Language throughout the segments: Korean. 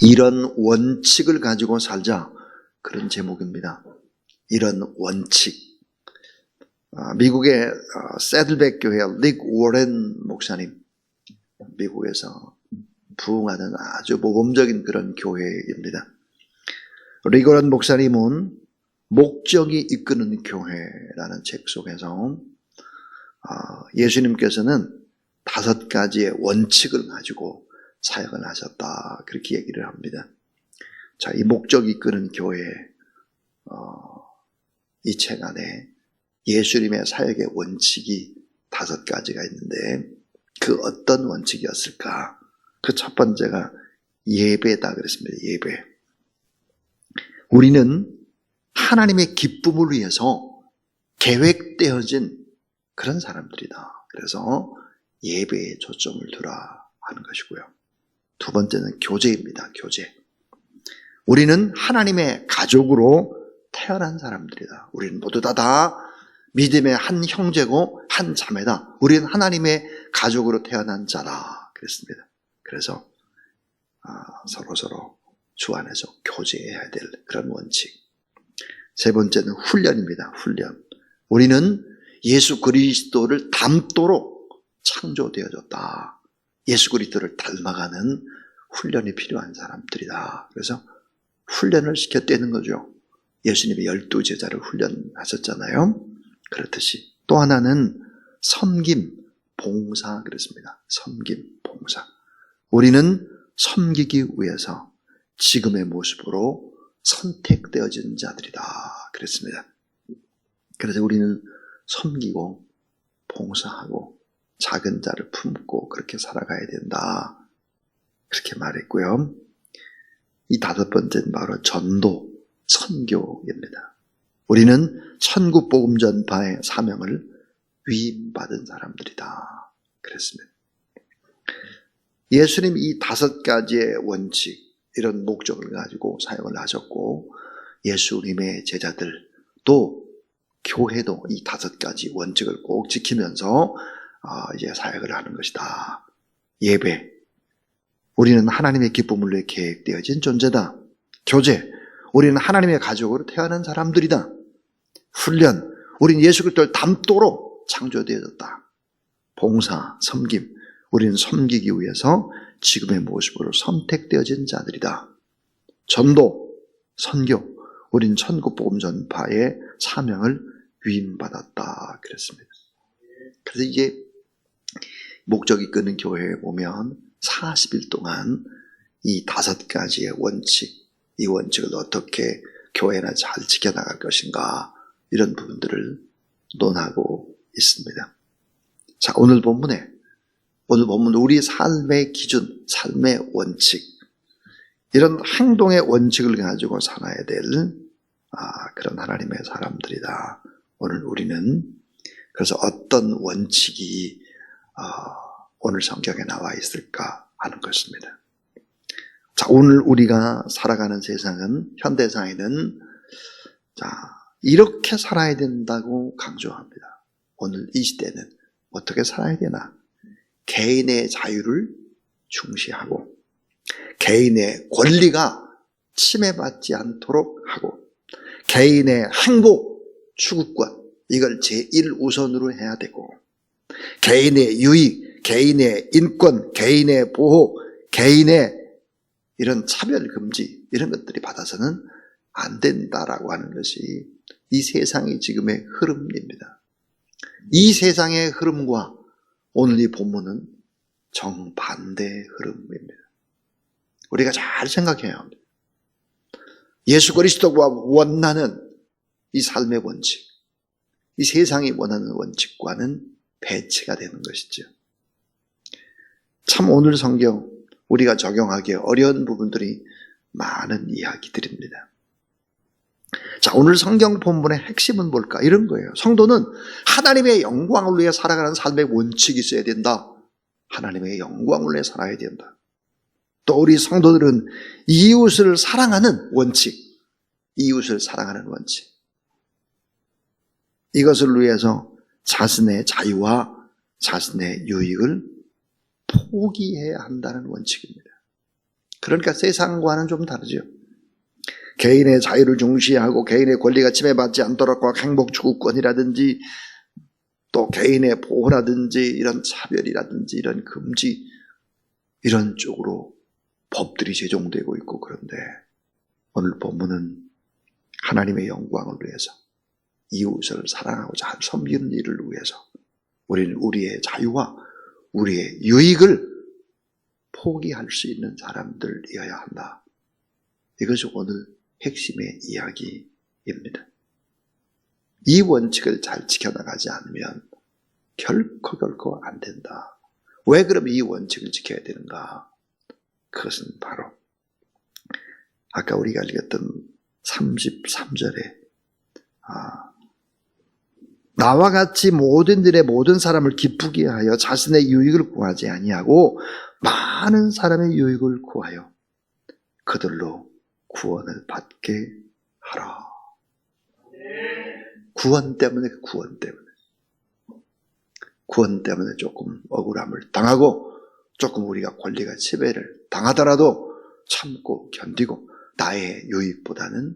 이런 원칙을 가지고 살자, 그런 제목입니다. 이런 원칙. 미국의 새들백 교회 릭 워렌 목사님, 미국에서 부흥하는 아주 모범적인 그런 교회입니다. 릭 워렌 목사님은 목적이 이끄는 교회라는 책 속에서 예수님께서는 5가지의 원칙을 가지고 사역을 하셨다, 그렇게 얘기를 합니다. 자, 이 목적이 이끄는 교회, 이 책 안에 예수님의 사역의 원칙이 5가지가 있는데, 그 어떤 원칙이었을까? 그 첫 번째가 예배다 그랬습니다. 예배. 우리는 하나님의 기쁨을 위해서 계획되어진 그런 사람들이다. 그래서 예배에 초점을 두라 하는 것이고요. 두 번째는 교제입니다. 교제. 우리는 하나님의 가족으로 태어난 사람들이다. 우리는 모두 다 믿음의 한 형제고 한 자매다. 우리는 하나님의 가족으로 태어난 자다 그랬습니다. 그래서 서로 주 안에서 교제해야 될 그런 원칙. 세 번째는 훈련입니다. 훈련. 우리는 예수 그리스도를 닮도록 창조되어졌다. 예수 그리스도를 닮아가는 훈련이 필요한 사람들이다. 그래서 훈련을 시켰다는 거죠. 예수님이 12제자를 훈련하셨잖아요. 그렇듯이 또 하나는 섬김, 봉사 그랬습니다. 섬김, 봉사. 우리는 섬기기 위해서 지금의 모습으로 선택되어진 자들이다 그랬습니다. 그래서 우리는 섬기고 봉사하고 작은 자를 품고 그렇게 살아가야 된다, 그렇게 말했고요. 이 5번째는 바로 전도, 선교입니다. 우리는 천국 복음 전파의 사명을 위임받은 사람들이다 그랬습니다. 예수님 이 5가지의 원칙, 이런 목적을 가지고 사역을 하셨고, 예수님의 제자들 또 교회도 이 5가지 원칙을 꼭 지키면서 이제 사역을 하는 것이다. 예배, 우리는 하나님의 기쁨을 위해 계획되어진 존재다. 교제, 우리는 하나님의 가족으로 태어난 사람들이다. 훈련, 우리는 예수 그리스도를 닮도록 창조되어졌다. 봉사, 섬김, 우리는 섬기기 위해서 지금의 모습으로 선택되어진 자들이다. 전도, 선교, 우리는 천국 복음 전파의 사명을 위임받았다 그랬습니다. 그래서 이게 목적이 이끄는 교회에 보면 40일 동안 이 5가지의 원칙, 이 원칙을 어떻게 교회나 잘 지켜나갈 것인가, 이런 부분들을 논하고 있습니다. 자, 오늘 본문은 우리 삶의 기준, 삶의 원칙, 이런 행동의 원칙을 가지고 살아야 될 그런 하나님의 사람들이다. 오늘 우리는 그래서 어떤 원칙이 오늘 성경에 나와 있을까 하는 것입니다. 자, 오늘 우리가 살아가는 세상은, 현대사회는 이렇게 살아야 된다고 강조합니다. 오늘 이 시대는 어떻게 살아야 되나? 개인의 자유를 중시하고 개인의 권리가 침해받지 않도록 하고 개인의 행복, 추구권, 이걸 제1우선으로 해야 되고 개인의 유익, 개인의 인권, 개인의 보호, 개인의 이런 차별 금지, 이런 것들이 받아서는 안 된다라고 하는 것이 이 세상의 지금의 흐름입니다. 이 세상의 흐름과 오늘 이 본문은 정반대의 흐름입니다. 우리가 잘 생각해야 합니다. 예수 그리스도가 원하는 이 삶의 원칙, 이 세상이 원하는 원칙과는 배치가 되는 것이죠. 참 오늘 성경 우리가 적용하기 어려운 부분들이 많은 이야기들입니다. 자, 오늘 성경 본문의 핵심은 뭘까? 이런 거예요. 성도는 하나님의 영광을 위해 살아가는 삶의 원칙이 있어야 된다. 하나님의 영광을 위해 살아야 된다. 또 우리 성도들은 이웃을 사랑하는 원칙, 이웃을 사랑하는 원칙, 이것을 위해서 자신의 자유와 자신의 유익을 포기해야 한다는 원칙입니다. 그러니까 세상과는 좀 다르죠. 개인의 자유를 중시하고 개인의 권리가 침해받지 않도록 행복 추구권이라든지 또 개인의 보호라든지 이런 차별이라든지 이런 금지 이런 쪽으로 법들이 제정되고 있고, 그런데 오늘 본문은 하나님의 영광을 위해서 이웃을 사랑하고자 섬기는 일을 위해서 우리는 우리의 자유와 우리의 유익을 포기할 수 있는 사람들이어야 한다. 이것이 오늘 핵심의 이야기입니다. 이 원칙을 잘 지켜나가지 않으면 결코 안 된다. 왜 그럼 이 원칙을 지켜야 되는가? 그것은 바로 아까 우리가 읽었던 33절에 나와 같이 모든 일에 모든 사람을 기쁘게 하여 자신의 유익을 구하지 아니하고 많은 사람의 유익을 구하여 그들로 구원을 받게 하라. 구원 때문에 조금 억울함을 당하고 조금 우리가 권리가 침해를 당하더라도 참고 견디고 나의 유익보다는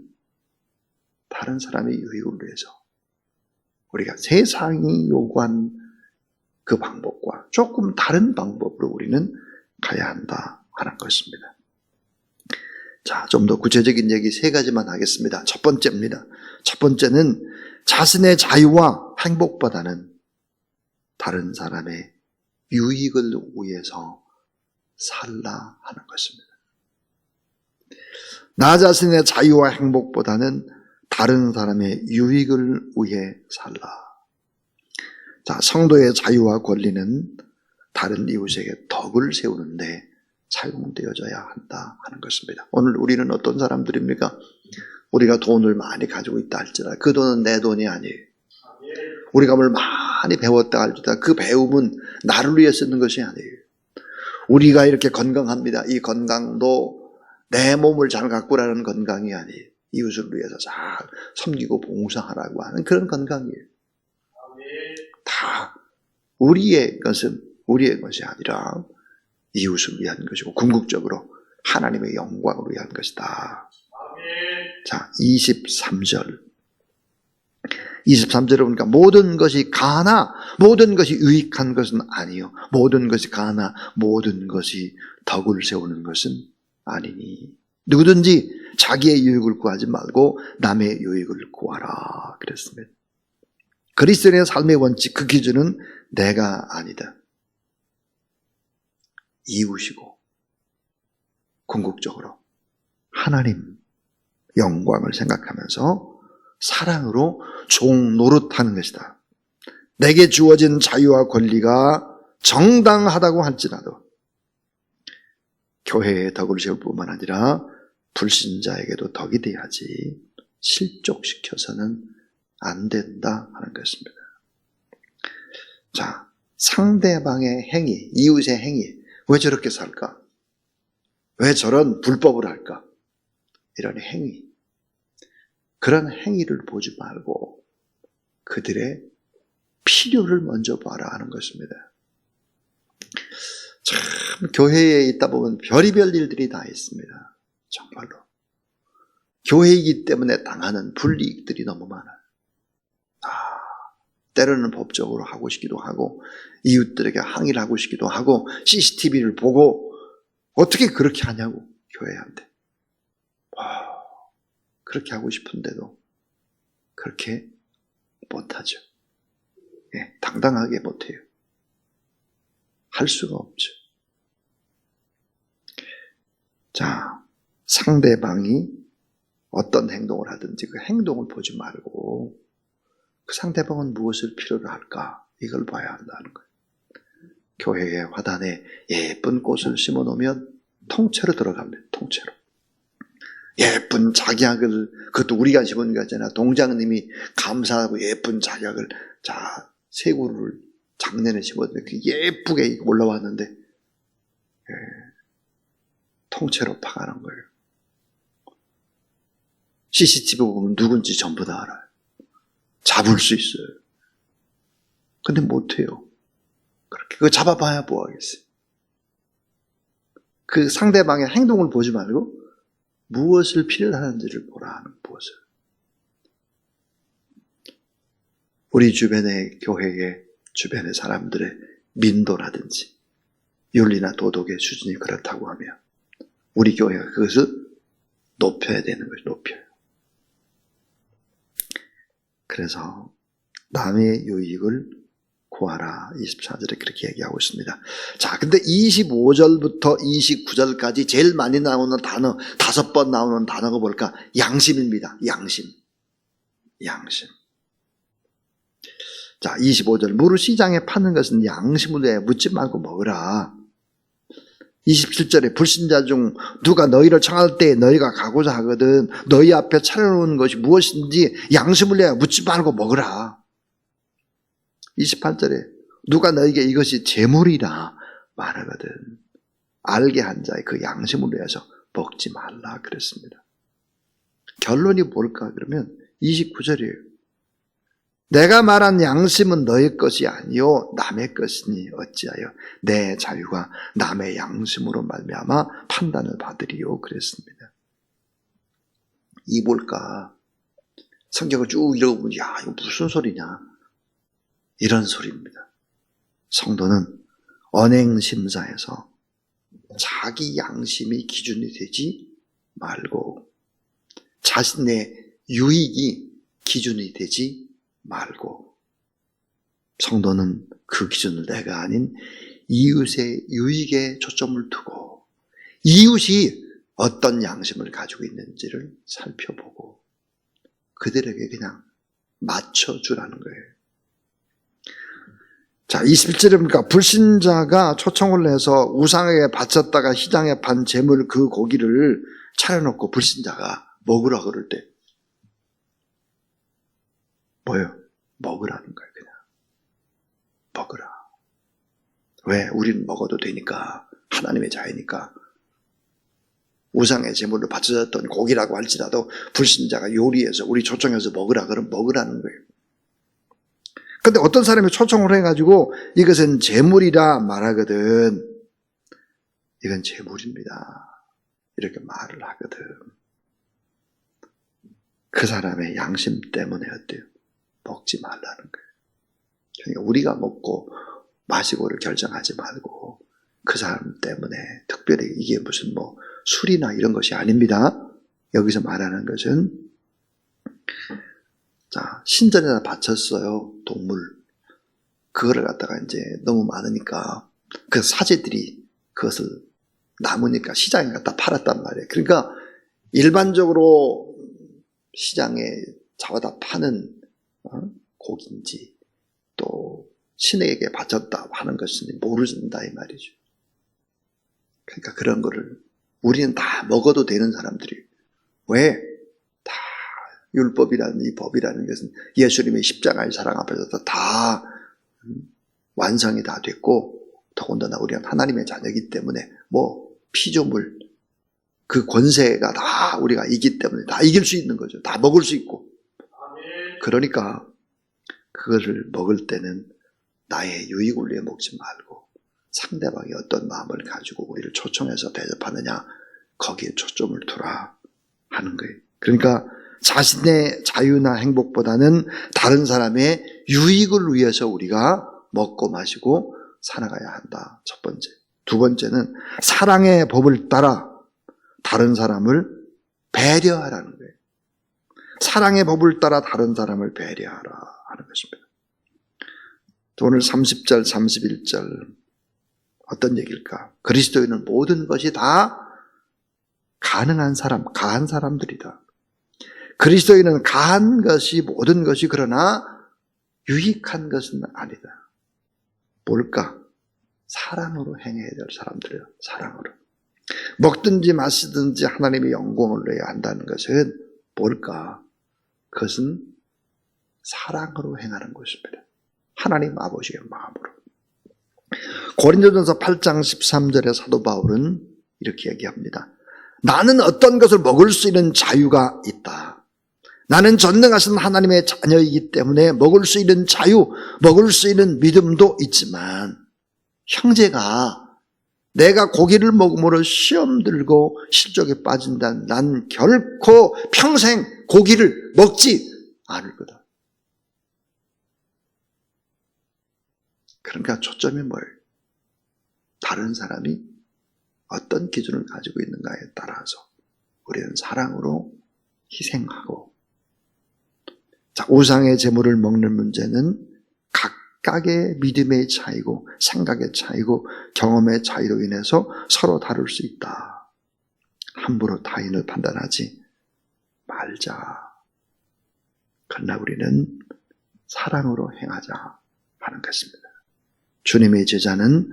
다른 사람의 유익을 위해서 우리가 세상이 요구한 그 방법과 조금 다른 방법으로 우리는 가야 한다 하는 것입니다. 자, 좀 더 구체적인 얘기 세 가지만 하겠습니다. 첫 번째입니다. 첫 번째는 자신의 자유와 행복보다는 다른 사람의 유익을 위해서 살라 하는 것입니다. 나 자신의 자유와 행복보다는 다른 사람의 유익을 위해 살라. 자, 성도의 자유와 권리는 다른 이웃에게 덕을 세우는데 사용되어져야 한다 하는 것입니다. 오늘 우리는 어떤 사람들입니까? 우리가 돈을 많이 가지고 있다 할지라도 그 돈은 내 돈이 아니에요. 우리가 뭘 많이 배웠다 할지라도 그 배움은 나를 위해 쓰는 것이 아니에요. 우리가 이렇게 건강합니다. 이 건강도 내 몸을 잘 가꾸라는 건강이 아니에요. 이웃을 위해서 잘 섬기고 봉사하라고 하는 그런 건강이에요. 다 우리의 것이 아니라 이웃을 위한 것이고 궁극적으로 하나님의 영광을 위한 것이다. 자, 23절에 보니까 모든 것이 가나 모든 것이 유익한 것은 아니요, 모든 것이 가나 모든 것이 덕을 세우는 것은 아니니 누구든지 자기의 유익을 구하지 말고 남의 유익을 구하라 그랬습니다. 그리스도인의 삶의 원칙, 그 기준은 내가 아니다. 이웃이고 궁극적으로 하나님 영광을 생각하면서 사랑으로 종 노릇하는 것이다. 내게 주어진 자유와 권리가 정당하다고 할지라도 교회에 덕을 세울 뿐만 아니라 불신자에게도 덕이 돼야지 실족시켜서는 안 된다 하는 것입니다. 자, 상대방의 행위, 이웃의 행위, 왜 저렇게 살까? 왜 저런 불법을 할까? 이런 행위, 그런 행위를 보지 말고 그들의 필요를 먼저 봐라 하는 것입니다. 참 교회에 있다 보면 별의별 일들이 다 있습니다. 정말로 교회이기 때문에 당하는 불이익들이 너무 많아요. 때로는 법적으로 하고 싶기도 하고 이웃들에게 항의를 하고 싶기도 하고 CCTV를 보고 어떻게 그렇게 하냐고 교회한테. 그렇게 하고 싶은데도 그렇게 못하죠. 예, 당당하게 못해요. 할 수가 없죠. 자, 상대방이 어떤 행동을 하든지 그 행동을 보지 말고 그 상대방은 무엇을 필요로 할까? 이걸 봐야 한다는 거예요. 교회의 화단에 예쁜 꽃을 심어 놓으면 통째로 들어갑니다. 통째로. 예쁜 작약을, 그것도 우리가 심은 게 아니라 동장님이 감사하고 예쁜 작약을, 자, 새 그루를 작년에 심었는데 예쁘게 올라왔는데 통째로 파가는 거예요. CCTV 보면 누군지 전부 다 알아요. 잡을 수 있어요. 근데 못해요. 그렇게. 그거 잡아봐야 뭐 하겠어요. 그 상대방의 행동을 보지 말고 무엇을 필요하는지를 보라 하는 무엇을. 우리 주변의 교회의 주변의 사람들의 민도라든지 윤리나 도덕의 수준이 그렇다고 하면 우리 교회가 그것을 높여야 되는 것이 높여요. 그래서 남의 유익을 구하라. 24절에 그렇게 얘기하고 있습니다. 자, 근데 25절부터 29절까지 제일 많이 나오는 단어, 5번 나오는 단어가 뭘까? 양심입니다. 양심. 자, 25절. 물을 시장에 파는 것은 양심을 위해 묻지 말고 먹으라. 27절에 불신자 중 누가 너희를 청할 때 너희가 가고자 하거든 너희 앞에 차려놓은 것이 무엇인지 양심을 내어 묻지 말고 먹으라. 28절에 누가 너희에게 이것이 재물이라 말하거든 알게 한 자의 그 양심을 위해서 먹지 말라 그랬습니다. 결론이 뭘까? 그러면 29절이에요. 내가 말한 양심은 너희 것이 아니요 남의 것이니 어찌하여 내 자유가 남의 양심으로 말미암아 판단을 받으리요 그랬습니다. 이 뭘까? 성경을 쭉 읽어보면 야 이거 무슨 소리냐? 이런 소리입니다. 성도는 언행심사에서 자기 양심이 기준이 되지 말고 자신의 유익이 기준이 되지 말고 성도는 그 기준을 내가 아닌 이웃의 유익에 초점을 두고 이웃이 어떤 양심을 가지고 있는지를 살펴보고 그들에게 그냥 맞춰주라는 거예요. 자, 21절에 보니까 불신자가 초청을 해서 우상에게 바쳤다가 시장에 판 재물 그 고기를 차려놓고 불신자가 먹으라 그럴 때 뭐예요? 먹으라는 거예요. 그냥 먹으라. 왜? 우리는 먹어도 되니까 하나님의 자유니까 우상의 제물로 바쳐졌던 고기라고 할지라도 불신자가 요리해서 우리 초청해서 먹으라 그러면 먹으라는 거예요. 근데 어떤 사람이 초청을 해가지고 이것은 제물이라 말하거든 이건 제물입니다 이렇게 말을 하거든 그 사람의 양심 때문에 어때요? 먹지 말라는 거예요. 그러니까 우리가 먹고 마시고를 결정하지 말고 그 사람 때문에 특별히 이게 무슨 뭐 술이나 이런 것이 아닙니다. 여기서 말하는 것은 자 신전에다 바쳤어요. 동물. 그거를 갖다가 이제 너무 많으니까 그 사제들이 그것을 남으니까 시장에 갖다 팔았단 말이에요. 그러니까 일반적으로 시장에 잡아다 파는 고기인지 또 신에게 바쳤다 하는 것인지 모른다 이 말이죠. 그러니까 그런 거를 우리는 다 먹어도 되는 사람들이 왜? 다 율법이라는 이 법이라는 것은 예수님의 십자가의 사랑 앞에서 다 완성이 다 됐고 더군다나 우리는 하나님의 자녀이기 때문에 뭐 피조물 그 권세가 다 우리가 이기 때문에 다 이길 수 있는 거죠. 다 먹을 수 있고 그러니까 그거를 먹을 때는 나의 유익을 위해 먹지 말고 상대방이 어떤 마음을 가지고 우리를 초청해서 대접하느냐 거기에 초점을 두라 하는 거예요. 그러니까 자신의 자유나 행복보다는 다른 사람의 유익을 위해서 우리가 먹고 마시고 살아가야 한다. 첫 번째. 두 번째는 사랑의 법을 따라 다른 사람을 배려하라는 거예요. 사랑의 법을 따라 다른 사람을 배려하라 하는 것입니다. 오늘 30절, 31절 어떤 얘기일까? 그리스도인은 모든 것이 다 가능한 사람, 가한 사람들이다. 그리스도인은 가한 것이 모든 것이 그러나 유익한 것은 아니다. 뭘까? 사랑으로 행해야 될 사람들이에요. 사랑으로. 먹든지 마시든지 하나님의 영광을 내야 한다는 것은 뭘까? 그것은 사랑으로 행하는 것입니다. 하나님 아버지의 마음으로. 고린도전서 8장 13절에 사도 바울은 이렇게 얘기합니다. 나는 어떤 것을 먹을 수 있는 자유가 있다. 나는 전능하신 하나님의 자녀이기 때문에 먹을 수 있는 자유, 먹을 수 있는 믿음도 있지만 형제가 내가 고기를 먹음으로 시험 들고 실족에 빠진다는 난 결코 평생 고기를 먹지 않을 거다. 그러니까 초점이 뭐예요? 다른 사람이 어떤 기준을 가지고 있는가에 따라서 우리는 사랑으로 희생하고, 자, 우상의 제물을 먹는 문제는 각각의 믿음의 차이고 생각의 차이고 경험의 차이로 인해서 서로 다를 수 있다. 함부로 타인을 판단하지 말자. 그러나 우리는 사랑으로 행하자 하는 것입니다. 주님의 제자는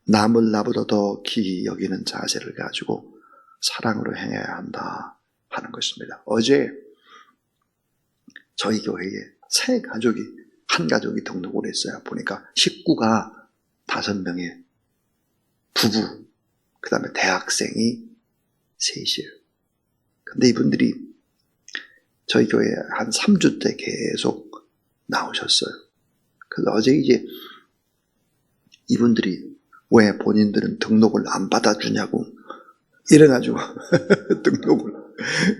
남을 나보다 더 귀히 여기는 자세를 가지고 사랑으로 행해야 한다 하는 것입니다. 어제 저희 교회에 세 가족이, 한 가족이 등록을 했어요. 보니까 식구가 5명의 부부, 그 다음에 대학생이 3이에요. 근데 이분들이 저희 교회에 한 3주 때 계속 나오셨어요. 그래서 어제 이제 이분들이 왜 본인들은 등록을 안 받아주냐고 이래가지고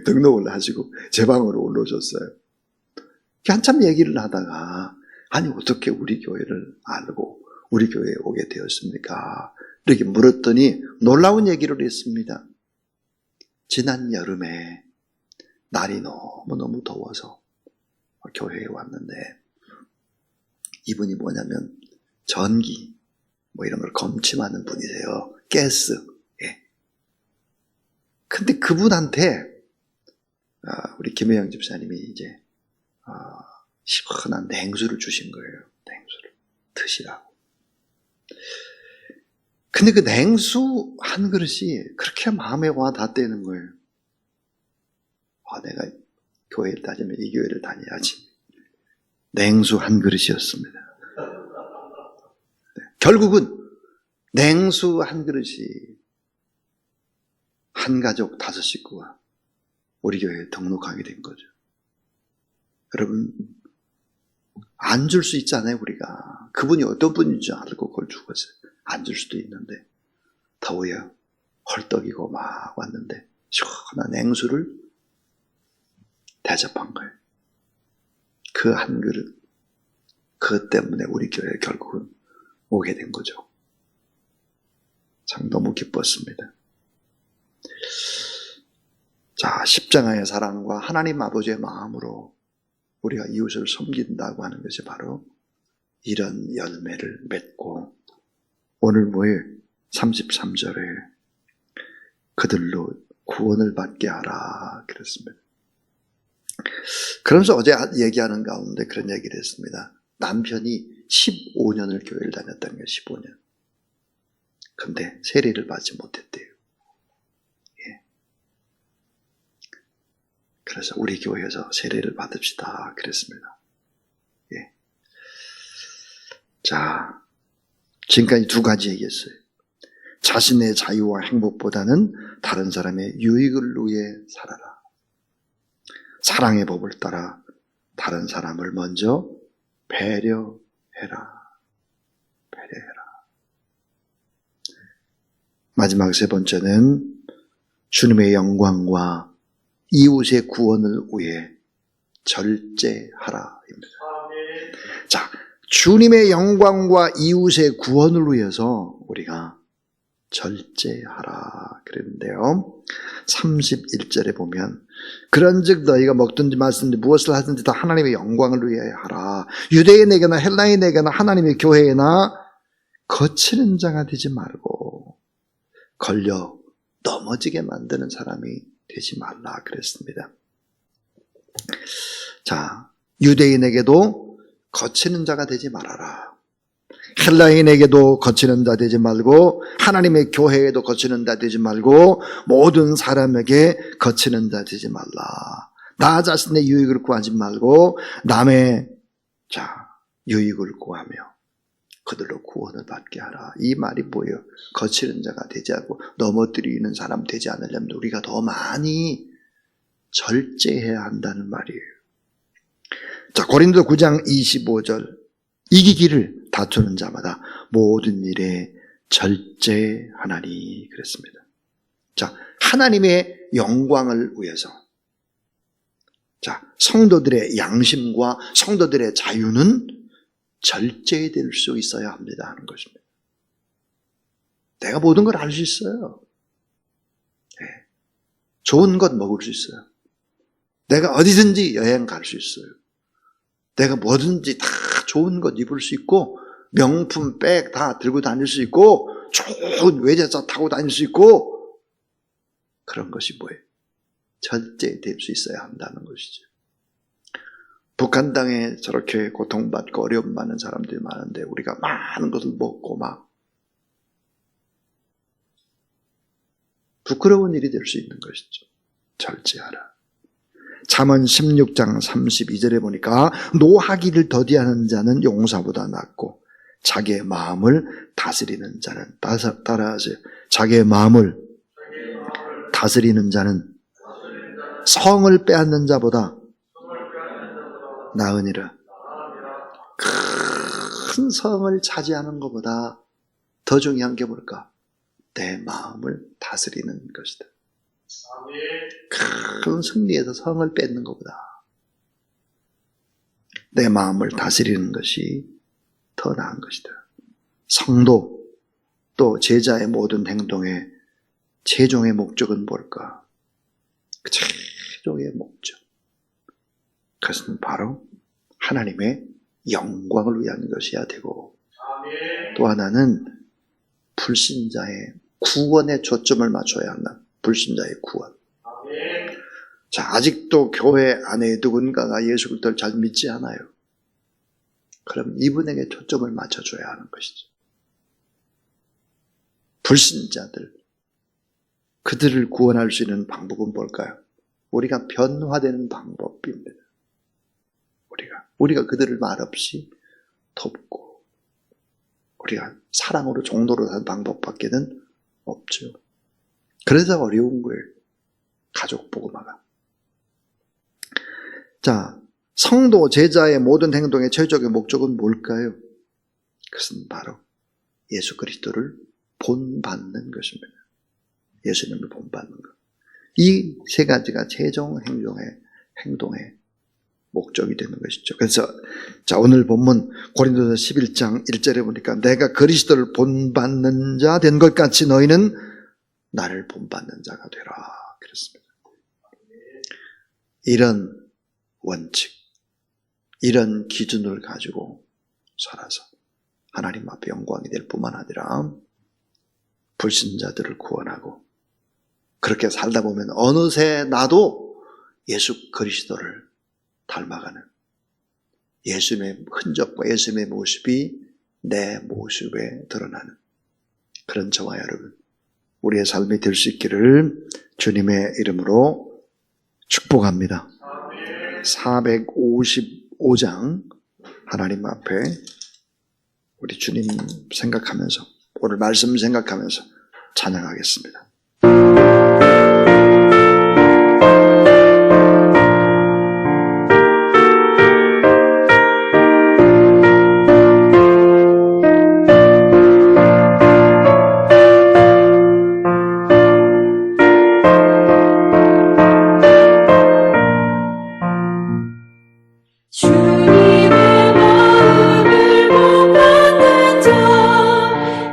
등록을 하시고 제 방으로 올라오셨어요. 한참 얘기를 하다가 아니 어떻게 우리 교회를 알고 우리 교회에 오게 되었습니까? 이렇게 물었더니 놀라운 얘기를 했습니다. 지난 여름에 날이 너무너무 더워서 교회에 왔는데 이분이 뭐냐면 전기 뭐 이런 걸 검침하는 분이세요. 가스. 예. 근데 그분한테 우리 김혜영 집사님이 이제 시원한 냉수를 주신 거예요. 냉수를 드시라고. 근데 그 냉수 한 그릇이 그렇게 마음에 와 닿대는 거예요. 내가 교회를 다니면 이 교회를 다녀야지. 냉수 한 그릇이었습니다. 네. 결국은 냉수 한 그릇이 한 가족 5식구가 우리 교회에 등록하게 된 거죠. 여러분, 안 줄 수 있잖아요, 우리가. 그분이 어떤 분인지 알고 그걸 주었어요. 안 줄 수도 있는데, 더워요. 헐떡이고 막 왔는데, 시원한 냉수를 대접한 거예요. 그 한 그릇, 그것 때문에 우리 교회에 결국은 오게 된 거죠. 참 너무 기뻤습니다. 자, 십자가의 사랑과 하나님 아버지의 마음으로 우리가 이웃을 섬긴다고 하는 것이 바로 이런 열매를 맺고, 오늘 뭐예요? 33절에 그들로 구원을 받게 하라 그랬습니다. 그러면서 어제 얘기하는 가운데 그런 얘기를 했습니다. 남편이 15년을 교회를 다녔다는 거예요. 15년. 근데 세례를 받지 못했대요. 예. 그래서 우리 교회에서 세례를 받읍시다 그랬습니다. 예. 자, 지금까지 2가지 얘기했어요. 자신의 자유와 행복보다는 다른 사람의 유익을 위해 살아라. 사랑의 법을 따라 다른 사람을 먼저 배려해라. 배려해라. 마지막 3번째는 주님의 영광과 이웃의 구원을 위해 절제하라입니다. 자, 주님의 영광과 이웃의 구원을 위해서 우리가 절제하라 그랬는데요. 31절에 보면 그런즉 너희가 먹든지 마시든지 무엇을 하든지 다 하나님의 영광을 위하여 하라. 유대인에게나 헬라인에게나 하나님의 교회에나 거치는 자가 되지 말고 걸려 넘어지게 만드는 사람이 되지 말라 그랬습니다. 자, 유대인에게도 거치는 자가 되지 말아라. 헬라인에게도 거치는 자 되지 말고 하나님의 교회에도 거치는 자 되지 말고 모든 사람에게 거치는 자 되지 말라. 나 자신의 유익을 구하지 말고 남의 유익을 구하며 그들로 구원을 받게 하라. 이 말이 뭐예요? 거치는 자가 되지 않고 넘어뜨리는 사람 되지 않으려면 우리가 더 많이 절제해야 한다는 말이에요. 자, 고린도 9장 25절 이기기를 다투는 자마다 모든 일에 절제하나니 그랬습니다. 자, 하나님의 영광을 위해서, 자, 성도들의 양심과 성도들의 자유는 절제될 수 있어야 합니다 하는 것입니다. 내가 모든 걸 알 수 있어요. 네. 좋은 것 먹을 수 있어요. 내가 어디든지 여행 갈 수 있어요. 내가 뭐든지 다 좋은 것 입을 수 있고, 명품 백 다 들고 다닐 수 있고, 좋은 외제차 타고 다닐 수 있고, 그런 것이 뭐예요? 절제될 수 있어야 한다는 것이죠. 북한 땅에 저렇게 고통받고 어려움 많은 사람들이 많은데 우리가 많은 것을 먹고 막 부끄러운 일이 될 수 있는 것이죠. 절제하라. 잠언 16장 32절에 보니까 노하기를 더디하는 자는 용사보다 낫고 자기의 마음을 다스리는 자는, 따라하세요. 자기의 마음을 다스리는 자는 성을 빼앗는 자보다 나으니라. 큰 성을 차지하는 것보다 더 중요한 게 뭘까? 내 마음을 다스리는 것이다. 큰 승리에서 성을 뺏는 것보다 내 마음을 다스리는 것이 더 나은 것이다. 성도 또 제자의 모든 행동의 최종의 목적은 뭘까? 그 최종의 목적, 그것은 바로 하나님의 영광을 위한 것이어야 되고, 또 하나는 불신자의 구원에 초점을 맞춰야 한다. 불신자의 구원. 자, 아직도 교회 안에 누군가가 예수 그리스도를 잘 믿지 않아요. 그럼 이분에게 초점을 맞춰줘야 하는 것이죠. 불신자들, 그들을 구원할 수 있는 방법은 뭘까요? 우리가 변화되는 방법입니다. 우리가 그들을 말없이 돕고, 우리가 사랑으로 종도로 사는 방법밖에는 없죠. 그래서 어려운 거예요. 가족 복음화가. 자, 성도 제자의 모든 행동의 최적의 목적은 뭘까요? 그것은 바로 예수 그리스도를 본받는 것입니다. 예수님을 본받는 것. 이 세 가지가 최종 행동의 목적이 되는 것이죠. 그래서 자, 오늘 본문 고린도서 11장 1절에 보니까 내가 그리스도를 본받는 자 된 것 같이 너희는 나를 본받는 자가 되라 그랬습니다. 이런 원칙, 이런 기준을 가지고 살아서 하나님 앞에 영광이 될 뿐만 아니라 불신자들을 구원하고, 그렇게 살다 보면 어느새 나도 예수 그리스도를 닮아가는 예수님의 흔적과 예수님의 모습이 내 모습에 드러나는 그런 저와 여러분, 우리의 삶이 될 수 있기를 주님의 이름으로 축복합니다. 455장 하나님 앞에 우리 주님 생각하면서, 오늘 말씀 생각하면서 찬양하겠습니다.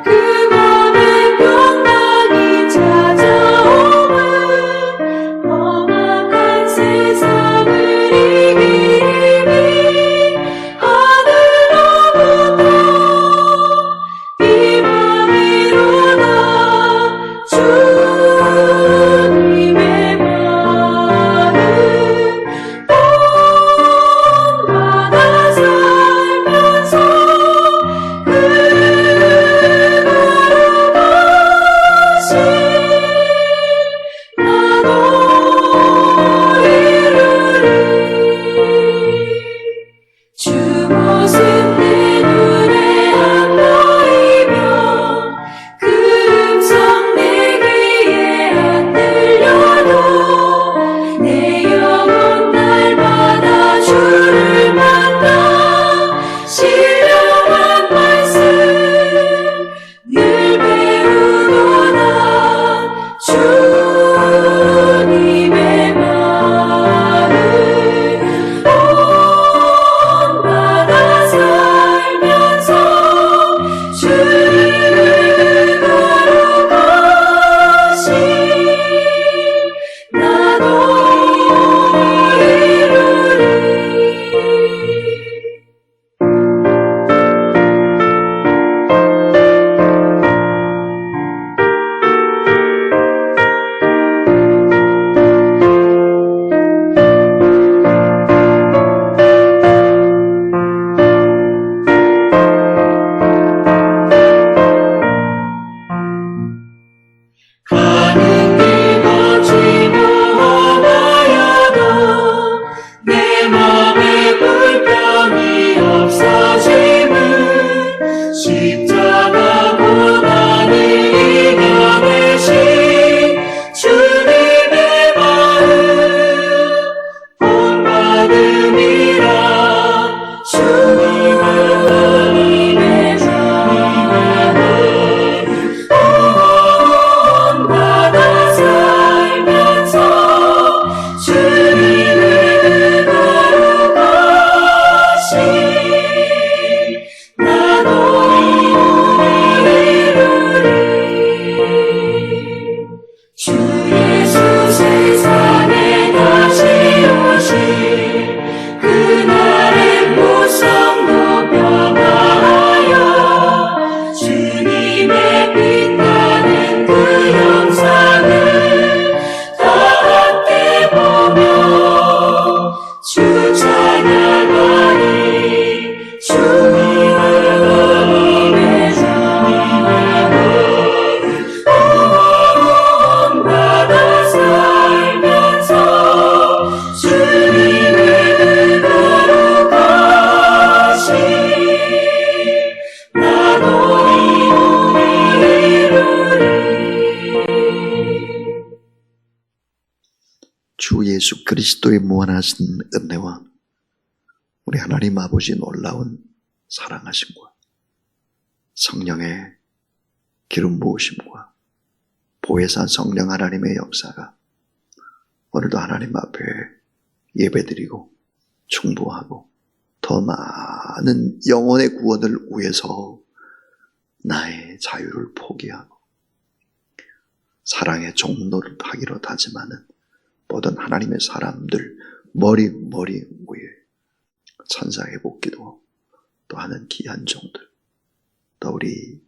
그 밤의 평강이 자 주 예수 그리스도의 무한하신 은혜와 우리 하나님 아버지 놀라운 사랑하심과 성령의 기름 부으심과 보혜사 성령 하나님의 역사가 오늘도 하나님 앞에 예배드리고 충부하고 더 많은 영혼의 구원을 위해서 나의 자유를 포기하고 사랑의 종로를 하기로 다짐하는 모든 하나님의 사람들 머리 위에 천사의 복기도 또 하는 귀한 종들 또 우리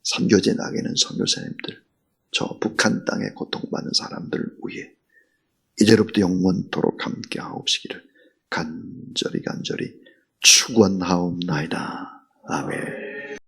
선교제 나가는 선교사님들 저 북한 땅에 고통받는 사람들 위해 이제로부터 영원토록 함께 하옵시기를 간절히 축원하옵나이다. 아멘.